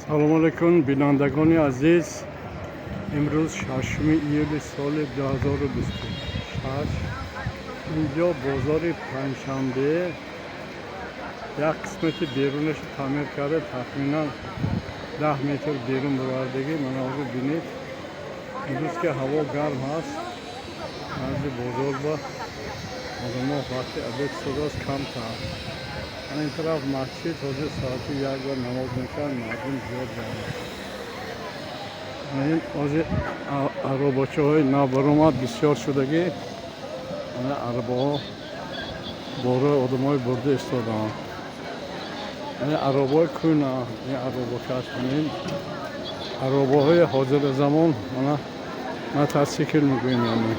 салому алейкум бинандагони азиз, имрӯз 6 июли соли 2026 инҷо бозори панҷшанбе як қисмати берунашо таъмир карда тахминан 10 метр берун бувардагӣ манозир бинед. имрӯз ки ҳаво гарм ҳаст, назди бозор ба одамо вақти обед шудааст камтар. این طرف مسجد حدود ساعتی یک بار نماز میکنن، مردم زیاد جمع است. این از عرباچه های نابرآمد بسیار شدگی این عرباها باره آدم های برده استادن. این عربای کونه، این عرباکش این عرباهای حاضر زمان من تسکیل میگویم. یعنی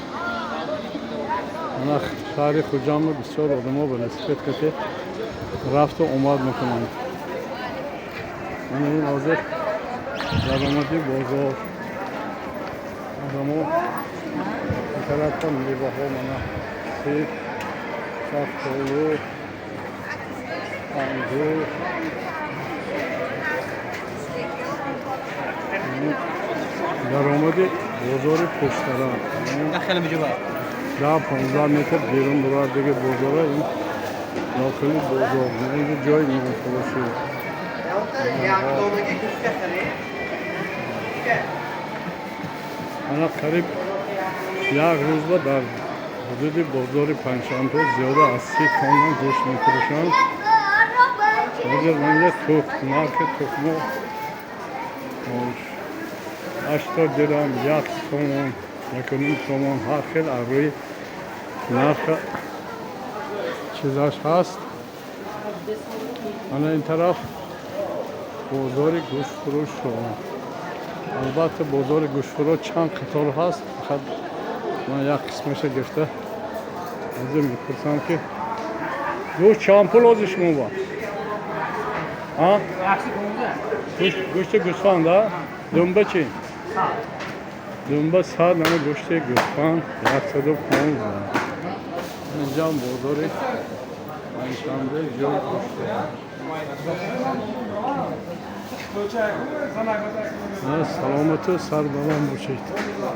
من شهر خوجام بسیار آدم ها به نسبت کتی رفت و اومد میکنند. من این حاضر در آمدی بازار آدمو این طرف تا میوه ها منه سیب، شفتالو، انگور در آمدی بازار پشتران خیلی بجوار 10-15 متر بیرون برای دیگه بازاره. این داخلی بازار نه اینجا جای نیمه فروشی. من قریب یک روز با در حدود بازار پنجشنبه زیاده از 30 تن گوشت می‌فروشند. حاضر من تخم مارک تخم 80 درهم، 1 تومان، 1.5 تومان هر خیلی روی نرخ چیزاش هست. من این طرف بازار گوشت فروش شدم. البته بازار گوشت فروش چند قطار هست. فقط من یک قسمش گرفته ازم میپرسم که گوشت چند پول از شما با؟ ها؟ گوشت گوسفند ها؟ دنبه چی؟ دنبه 100 نمه گوشت گوسفند 115. اینجا بازار پنجشنبه جای گوشت. سلامت و سر بلند باشید.